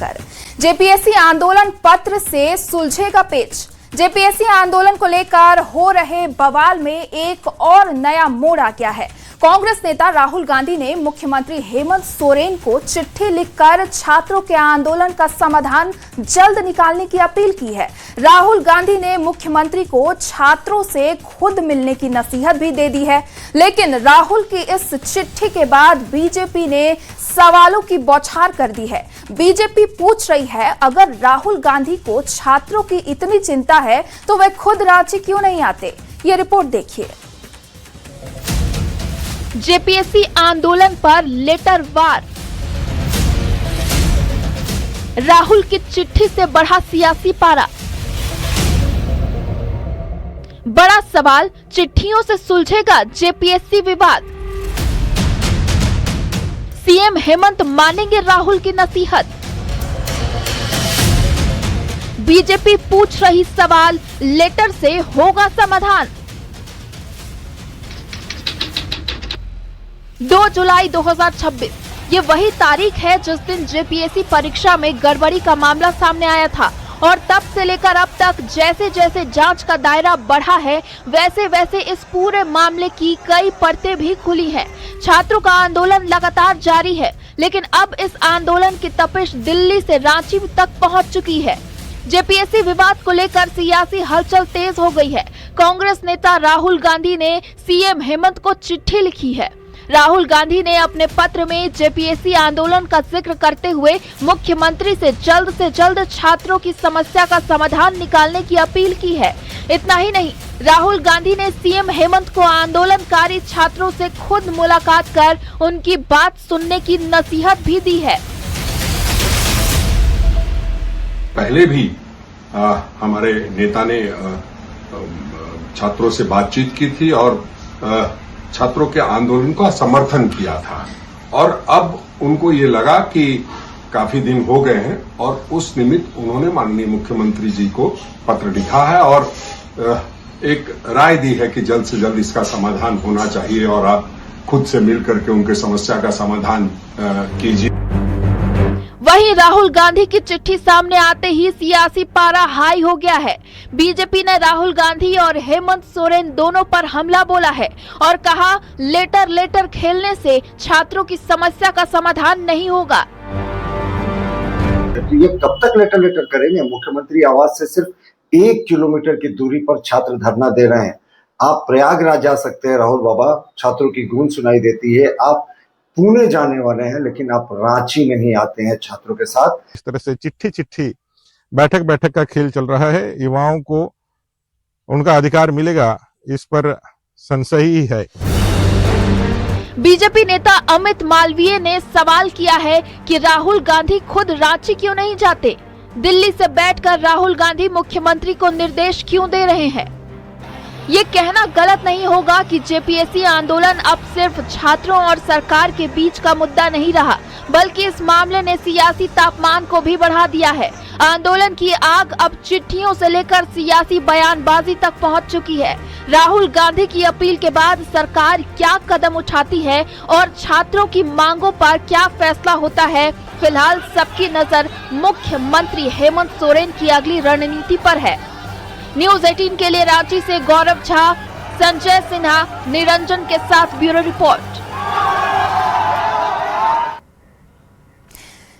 जाकर। जेपीएससी आंदोलन पत्र से सुलझेगा पेच। जेपीएससी आंदोलन को लेकर हो रहे बवाल में एक और नया मोड़ आ गया है। कांग्रेस नेता राहुल गांधी ने मुख्यमंत्री हेमंत सोरेन को चिट्ठी लिखकर छात्रों के आंदोलन का समाधान जल्द निकालने की अपील की है। राहुल गांधी ने मुख्यमंत्री को छात्रों से खुद मिलने की नसीहत भी दे दी है। लेकिन राहुल की इस चिट्ठी के बाद बीजेपी ने सवालों की बौछार कर दी है। बीजेपी पूछ रही है, अगर राहुल गांधी को छात्रों की इतनी चिंता है तो वे खुद रांची क्यों नहीं आते? ये रिपोर्ट देखिए। जेपीएससी आंदोलन पर लेटर वार। राहुल की चिट्ठी से बढ़ा सियासी पारा। बड़ा सवाल, चिट्ठियों से सुलझेगा जेपीएससी विवाद। सीएम हेमंत मानेंगे राहुल की नसीहत। बीजेपी पूछ रही सवाल, लेटर से होगा समाधान। 2 जुलाई 2026 ये वही तारीख है जिस दिन जेपीएससी परीक्षा में गड़बड़ी का मामला सामने आया था और तब से लेकर अब तक जैसे जैसे जांच का दायरा बढ़ा है वैसे वैसे इस पूरे मामले की कई परतें भी खुली हैं। छात्रों का आंदोलन लगातार जारी है, लेकिन अब इस आंदोलन की तपिश दिल्ली से रांची तक पहुंच चुकी है। जेपीएससी विवाद को लेकर सियासी हलचल तेज हो गई है। कांग्रेस नेता राहुल गांधी ने सीएम हेमंत को चिट्ठी लिखी है। राहुल गांधी ने अपने पत्र में जेपीएससी आंदोलन का जिक्र करते हुए मुख्यमंत्री से जल्द छात्रों की समस्या का समाधान निकालने की अपील की है। इतना ही नहीं, राहुल गांधी ने सीएम हेमंत को आंदोलनकारी छात्रों से खुद मुलाकात कर उनकी बात सुनने की नसीहत भी दी है। पहले भी हमारे नेता ने छात्रों से बातचीत की थी और छात्रों के आंदोलन का समर्थन किया था और अब उनको ये लगा कि काफी दिन हो गए हैं और उस निमित्त उन्होंने माननीय मुख्यमंत्री जी को पत्र लिखा है और एक राय दी है कि जल्द से जल्द इसका समाधान होना चाहिए और आप खुद से मिल करके उनके समस्या का समाधान कीजिए। वहीं राहुल गांधी की चिट्ठी सामने आते ही सियासी पारा हाई हो गया है। बीजेपी ने राहुल गांधी और हेमंत सोरेन दोनों पर हमला बोला है और कहा, लेटर खेलने से छात्रों की समस्या का समाधान नहीं होगा। ये कब तक लेटर करेंगे? मुख्यमंत्री आवास से सिर्फ 1 किलोमीटर की दूरी पर छात्र धरना दे रहे हैं। आप प्रयागराज जा सकते हैं राहुल बाबा, छात्रों की गूंज सुनाई देती है। आप पुणे जाने वाले हैं लेकिन आप रांची नहीं आते हैं छात्रों के साथ। इस तरह से चिट्ठी बैठक का खेल चल रहा है। युवाओं को उनका अधिकार मिलेगा, इस पर संशय ही है। बीजेपी नेता अमित मालवीय ने सवाल किया है कि राहुल गांधी खुद रांची क्यों नहीं जाते? दिल्ली से बैठकर राहुल गांधी मुख्यमंत्री को निर्देश क्यों दे रहे हैं? ये कहना गलत नहीं होगा कि जेपीएससी आंदोलन अब सिर्फ छात्रों और सरकार के बीच का मुद्दा नहीं रहा, बल्कि इस मामले ने सियासी तापमान को भी बढ़ा दिया है। आंदोलन की आग अब चिट्ठियों से लेकर सियासी बयानबाजी तक पहुंच चुकी है। राहुल गांधी की अपील के बाद सरकार क्या कदम उठाती है और छात्रों की मांगों पर क्या फैसला होता है, फिलहाल सबकी नजर मुख्यमंत्री हेमंत सोरेन की अगली रणनीति पर है। न्यूज़ 18 के लिए रांची से गौरव झा, संजय सिन्हा, निरंजन के साथ ब्यूरो रिपोर्ट।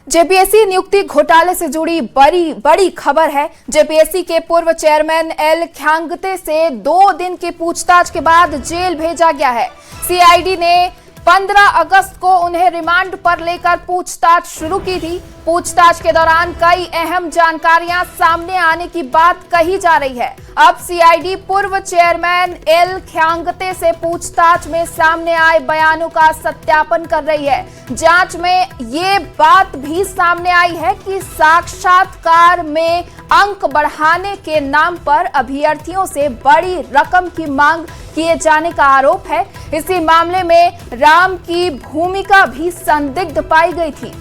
जेपीएससी नियुक्ति घोटाले से जुड़ी बड़ी खबर है। जेपीएससी के पूर्व चेयरमैन एल ख्यांगते से 2 दिन की पूछताछ के बाद जेल भेजा गया है। सीआईडी ने 15 अगस्त को उन्हें रिमांड पर लेकर पूछताछ शुरू की थी। पूछताछ के दौरान कई अहम जानकारियां सामने आने की बात कही जा रही है। अब सीआईडी पूर्व चेयरमैन एल ख्यांगते से पूछताछ में सामने आए बयानों का सत्यापन कर रही है। जांच में ये बात भी सामने आई है कि साक्षात्कार में अंक बढ़ाने के नाम पर अभ्यर्थियों से बड़ी रकम की मांग किए जाने का आरोप है। इसी मामले में राम की भूमिका भी संदिग्ध पाई गई थी।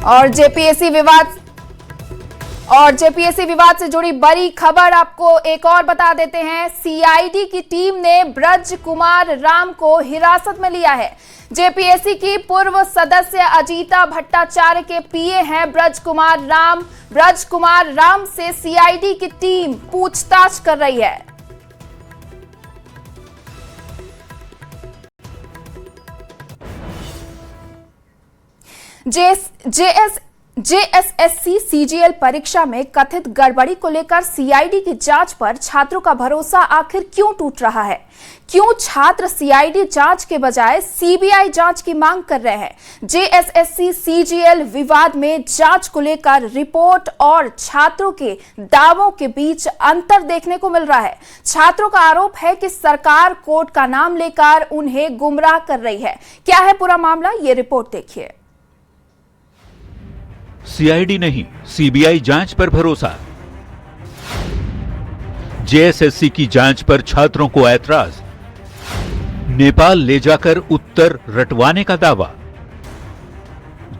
और जेपीएससी विवाद से जुड़ी बड़ी खबर आपको एक और बता देते हैं। सीआईडी की टीम ने ब्रज कुमार राम को हिरासत में लिया है। जेपीएससी की पूर्व सदस्य अजीता भट्टाचार्य के पीए हैं ब्रज कुमार राम से सीआईडी की टीम पूछताछ कर रही है। जेएसएससी सीजीएल परीक्षा में कथित गड़बड़ी को लेकर सीआईडी की जांच पर छात्रों का भरोसा आखिर क्यों टूट रहा है? क्यों छात्र सीआईडी जांच के बजाय सीबीआई जांच की मांग कर रहे हैं? जेएसएससी सीजीएल विवाद में जांच को लेकर रिपोर्ट और छात्रों के दावों के बीच अंतर देखने को मिल रहा है। छात्रों का आरोप है कि सरकार कोर्ट का नाम लेकर उन्हें गुमराह कर रही है। क्या है पूरा मामला, ये रिपोर्ट देखिए। सीआईडी नहीं, सीबीआई जांच पर भरोसा। जेएसएससी की जांच पर छात्रों को ऐतराज। नेपाल ले जाकर उत्तर रटवाने का दावा।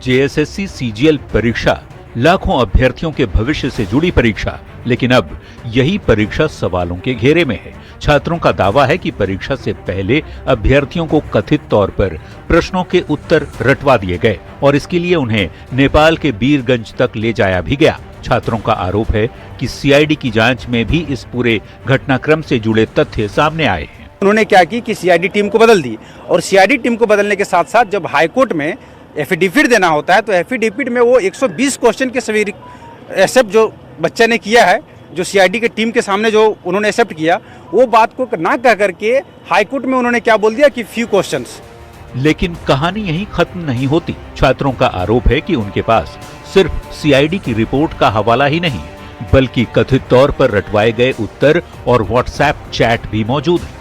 जेएसएससी सीजीएल परीक्षा लाखों अभ्यर्थियों के भविष्य से जुड़ी परीक्षा, लेकिन अब यही परीक्षा सवालों के घेरे में है। छात्रों का दावा है कि परीक्षा से पहले अभ्यर्थियों को कथित तौर पर प्रश्नों के उत्तर रटवा दिए गए और इसके लिए उन्हें नेपाल के बीरगंज तक ले जाया भी गया। छात्रों का आरोप है कि सीआईडी की जांच में भी इस पूरे घटनाक्रम से जुड़े तथ्य सामने आए हैं। उन्होंने क्या की कि सीआईडी टीम को बदल दी और सीआईडी टीम को बदलने के साथ साथ जब हाईकोर्ट में एफिडेविट देना होता है तो एफिडेविट में वो 120 क्वेश्चन के सभी एक्सेप्ट जो बच्चे ने किया है, जो सीआईडी के टीम के सामने जो उन्होंने एक्सेप्ट किया, वो बात को ना कह करके हाईकोर्ट में उन्होंने क्या बोल दिया कि फ्यू क्वेश्चंस। लेकिन कहानी यहीं खत्म नहीं होती। छात्रों का आरोप है कि उनके पास सिर्फ सीआईडी की रिपोर्ट का हवाला ही नहीं, बल्कि कथित तौर पर रटवाए गए उत्तर और व्हाट्सएप चैट भी मौजूद है।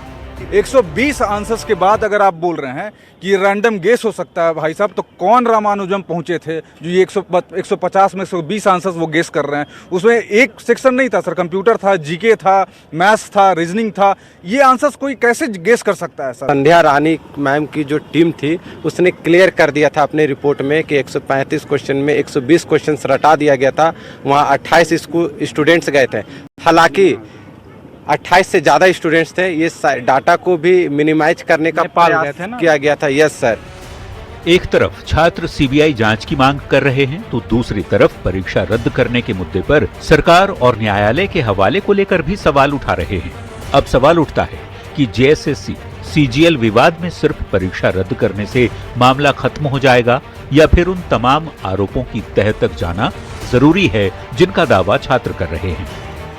120 आंसर्स के बाद अगर आप बोल रहे हैं कि रैंडम गेस हो सकता है, भाई साहब, तो कौन रामानुजम पहुंचे थे जो ये 150 में 120 आंसर्स वो गेस कर रहे हैं? उसमें एक सेक्शन नहीं था सर, कंप्यूटर था, जीके था, मैथ्स था, रीजनिंग था। ये आंसर्स कोई कैसे गेस कर सकता है सर? संध्या रानी मैम की जो टीम थी उसने क्लियर कर दिया था अपने रिपोर्ट में कि 135 क्वेश्चन में 120 क्वेश्चन रटा दिया गया था। वहाँ 28 स्टूडेंट्स गए थे, हालांकि 28 से ज़्यादा स्टूडेंट्स थे। ये डाटा को भी मिनिमाइज करने का प्रयास किया गया था। Yes sir. एक तरफ छात्र सीबीआई जांच की मांग कर रहे हैं तो दूसरी तरफ परीक्षा रद्द करने के मुद्दे पर सरकार और न्यायालय के हवाले को लेकर भी सवाल उठा रहे हैं। अब सवाल उठता है कि जेएसएससी सीजीएल विवाद में सिर्फ परीक्षा रद्द करने से मामला खत्म हो जाएगा या फिर उन तमाम आरोपों की तह तक जाना जरूरी है जिनका दावा छात्र कर रहे हैं।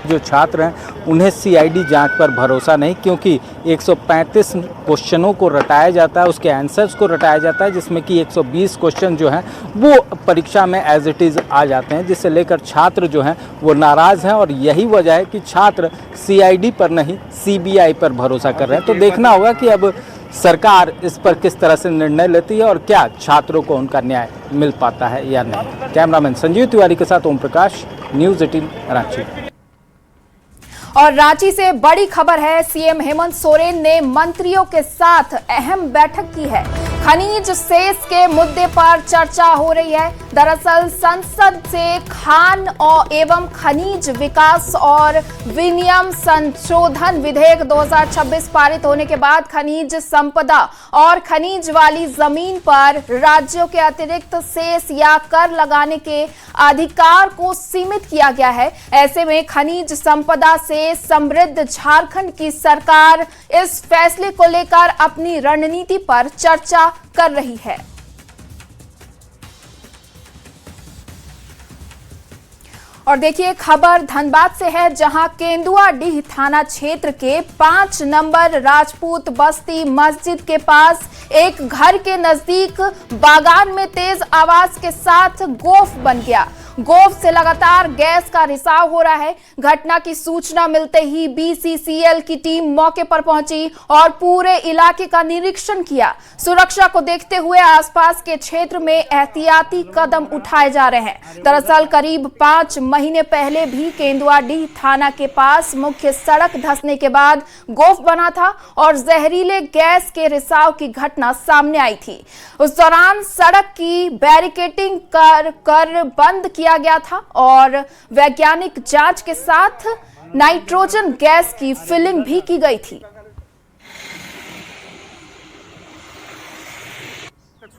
जो छात्र हैं उन्हें सीआईडी जांच पर भरोसा नहीं, क्योंकि 135 क्वेश्चनों को रटाया जाता है, उसके आंसर्स को रटाया जाता है, जिसमें कि 120 क्वेश्चन जो हैं वो परीक्षा में एज इट इज़ आ जाते हैं, जिससे लेकर छात्र जो हैं वो नाराज़ हैं और यही वजह है कि छात्र सीआईडी पर नहीं सीबीआई पर भरोसा कर रहे हैं। तो देखना होगा कि अब सरकार इस पर किस तरह से निर्णय लेती है और क्या छात्रों को उनका न्याय मिल पाता है या नहीं। कैमरामैन संजीव तिवारी के साथ ओम प्रकाश, न्यूज़ 18 रांची। और रांची से बड़ी खबर है, सीएम हेमंत सोरेन ने मंत्रियों के साथ अहम बैठक की है। खनिज सेस के मुद्दे पर चर्चा हो रही है। दरअसल संसद से खान और एवं खनिज विकास और विनियम संशोधन विधेयक 2026 पारित होने के बाद खनिज संपदा और खनिज वाली जमीन पर राज्यों के अतिरिक्त सेस या कर लगाने के अधिकार को सीमित किया गया है। ऐसे में खनिज संपदा से समृद्ध झारखंड की सरकार इस फैसले को लेकर अपनी रणनीति पर चर्चा कर रही है। और देखिए खबर धनबाद से है, जहां केंदुआडीह थाना क्षेत्र के 5 नंबर राजपूत बस्ती मस्जिद के पास एक घर के नजदीक बागान में तेज आवाज के साथ गोफ बन गया। गोफ से लगातार गैस का रिसाव हो रहा है। घटना की सूचना मिलते ही बीसीसीएल की टीम मौके पर पहुंची और पूरे इलाके का निरीक्षण किया। सुरक्षा को देखते हुए आसपास के क्षेत्र में एहतियाती कदम उठाए जा रहे हैं। दरअसल करीब 5 महीने पहले भी केंदुआडीह थाना के पास मुख्य सड़क धंसने के बाद गोफ बना था और जहरीले गैस के रिसाव की घटना सामने आई थी। उस दौरान सड़क की बैरिकेडिंग कर बंद किया गया था और वैज्ञानिक जांच के साथ नाइट्रोजन गैस की फिलिंग भी की गई थी।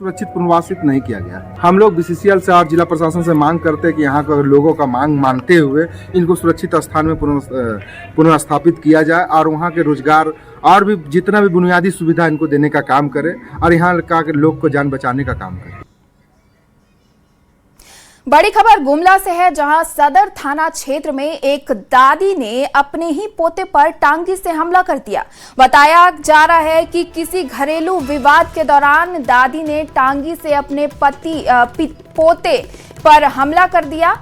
सुरक्षित पुनर्वासित नहीं किया गया। हम लोग बीसीसीएल से और जिला प्रशासन से मांग करते हैं कि यहाँ के लोगों का मांग मानते हुए इनको सुरक्षित स्थान में पुनर्स्थापित किया जाए और वहाँ के रोजगार और भी जितना भी बुनियादी सुविधा इनको देने का काम करे और यहाँ का लोग को जान बचाने का काम करे। बड़ी खबर गुमला से है, जहां सदर थाना क्षेत्र में एक दादी ने अपने ही पोते पर टांगी से हमला कर दिया। बताया जा रहा है कि किसी घरेलू विवाद के दौरान दादी ने टांगी से अपने पोते पर हमला कर दिया।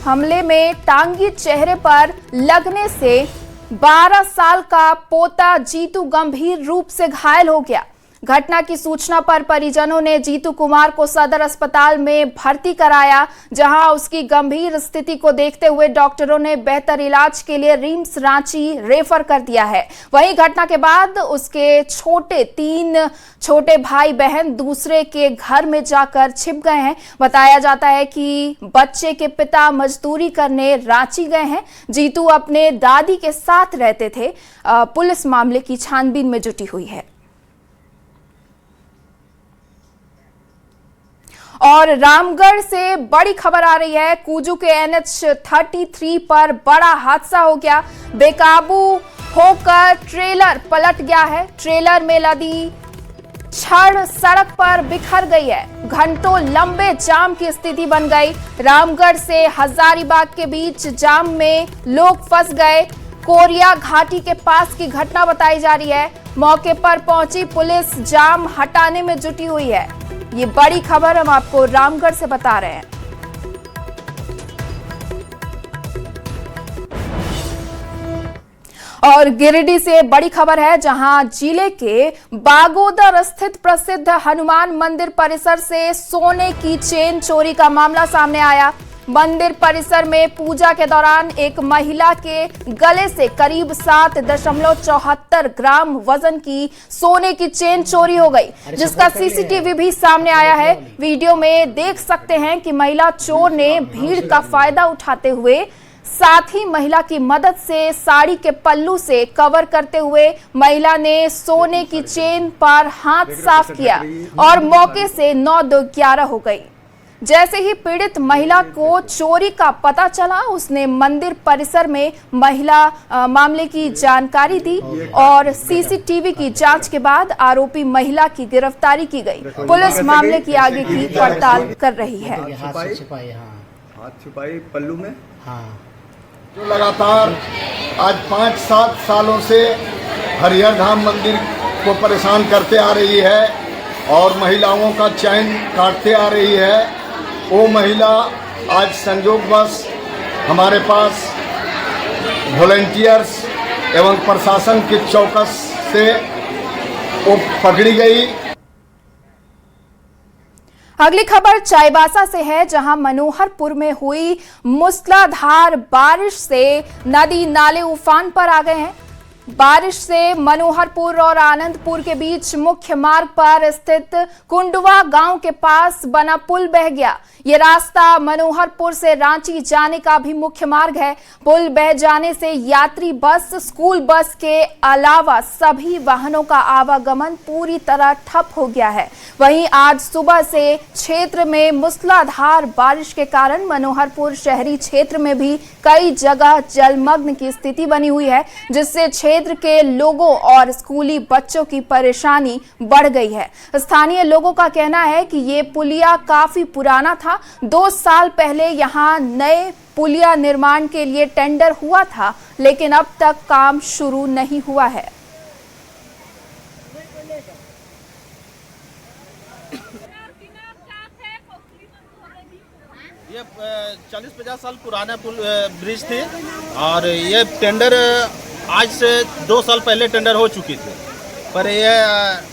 हमले में टांगी चेहरे पर लगने से 12 साल का पोता जीतू गंभीर रूप से घायल हो गया। घटना की सूचना पर परिजनों ने जीतू कुमार को सदर अस्पताल में भर्ती कराया, जहां उसकी गंभीर स्थिति को देखते हुए डॉक्टरों ने बेहतर इलाज के लिए रिम्स रांची रेफर कर दिया है। वहीं घटना के बाद उसके 3 छोटे भाई बहन दूसरे के घर में जाकर छिप गए हैं। बताया जाता है कि बच्चे के पिता मजदूरी करने रांची गए हैं। जीतू अपने दादी के साथ रहते थे। पुलिस मामले की छानबीन में जुटी हुई है। और रामगढ़ से बड़ी खबर आ रही है। कूजू के NH-33 पर बड़ा हादसा हो गया। बेकाबू होकर ट्रेलर पलट गया है। ट्रेलर में लदी छड़ सड़क पर बिखर गई है। घंटों लंबे जाम की स्थिति बन गई। रामगढ़ से हजारीबाग के बीच जाम में लोग फंस गए। कोरिया घाटी के पास की घटना बताई जा रही है। मौके पर पहुंची पुलिस जाम हटाने में जुटी हुई है। ये बड़ी खबर हम आपको रामगढ़ से बता रहे हैं। और गिरिडीह से बड़ी खबर है, जहां जिले के बागोदर स्थित प्रसिद्ध हनुमान मंदिर परिसर से सोने की चेन चोरी का मामला सामने आया। मंदिर परिसर में पूजा के दौरान एक महिला के गले से करीब 7.74 ग्राम वजन की सोने की चेन चोरी हो गई, जिसका सीसीटीवी भी सामने आया है। वीडियो में देख सकते हैं कि महिला चोर ने भीड़ का फायदा उठाते हुए साथ ही महिला की मदद से साड़ी के पल्लू से कवर करते हुए महिला ने सोने की चेन पर हाथ साफ किया और मौके से 9-11 हो गई। जैसे ही पीड़ित महिला को चोरी का पता चला, उसने मंदिर परिसर में मामले की जानकारी दी और सीसीटीवी की जांच के बाद आरोपी महिला की गिरफ्तारी की गई। पुलिस मामले की आगे की पड़ताल कर रही है। हाथ छुपाई पल्लू में। जो लगातार आज 5-7 सालों से हरिहर धाम मंदिर को परेशान करते आ रही है और महिलाओं का चैन काटते आ रही है, वो महिला आज संयोगवश हमारे पास वॉलंटियर्स एवं प्रशासन के चौकस से वो पकड़ी गई। अगली खबर चाईबासा से है, जहां मनोहरपुर में हुई मूसलाधार बारिश से नदी नाले उफान पर आ गए हैं। बारिश से मनोहरपुर और आनंदपुर के बीच मुख्य मार्ग पर स्थित कुंडवा गांव के पास बना पुल बह गया। ये रास्ता मनोहरपुर से रांची जाने का भी मुख्य मार्ग है। पुल बह जाने से यात्री बस, स्कूल बस के अलावा सभी वाहनों का आवागमन पूरी तरह ठप हो गया है। वहीं आज सुबह से क्षेत्र में मूसलाधार बारिश के कारण मनोहरपुर शहरी क्षेत्र में भी कई जगह जलमग्न की स्थिति बनी हुई है, जिससे क्षेत्र के लोगों और स्कूली बच्चों की परेशानी बढ़ गई है। स्थानीय लोगों का कहना है कि ये पुलिया काफी पुराना था। 2 साल पहले यहाँ नए पुलिया निर्माण के लिए टेंडर हुआ था, लेकिन अब तक काम शुरू नहीं हुआ है। ये 40-50 साल पुराना ब्रिज थी और ये टेंडर आज से 2 साल पहले टेंडर हो चुकी थी, पर ये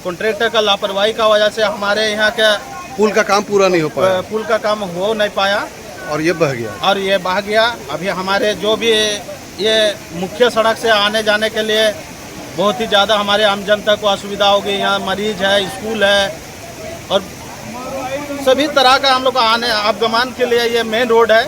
कॉन्ट्रैक्टर का लापरवाही का वजह से हमारे यहाँ का पुल का काम पूरा नहीं हो पाया, पुल का काम हो नहीं पाया और ये बह गया। अभी हमारे जो भी ये मुख्य सड़क से आने जाने के लिए बहुत ही ज़्यादा हमारे आम जनता को असुविधा होगी। यहाँ मरीज है, स्कूल है और सभी तरह का हम लोग आने आवागमन के लिए ये मेन रोड है।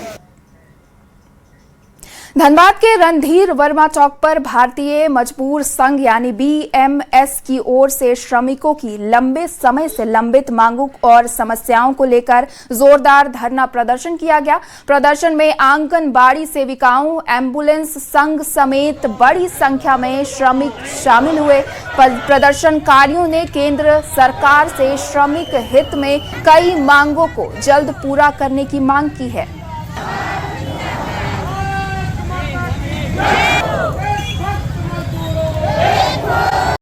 धनबाद के रणधीर वर्मा चौक पर भारतीय मजदूर संघ यानी बीएमएस की ओर से श्रमिकों की लंबे समय से लंबित मांगों और समस्याओं को लेकर जोरदार धरना प्रदर्शन किया गया। प्रदर्शन में आंगनबाड़ी सेविकाओं, एम्बुलेंस संघ समेत बड़ी संख्या में श्रमिक शामिल हुए। प्रदर्शनकारियों ने केंद्र सरकार से श्रमिक हित में कई मांगों को जल्द पूरा करने की मांग की है।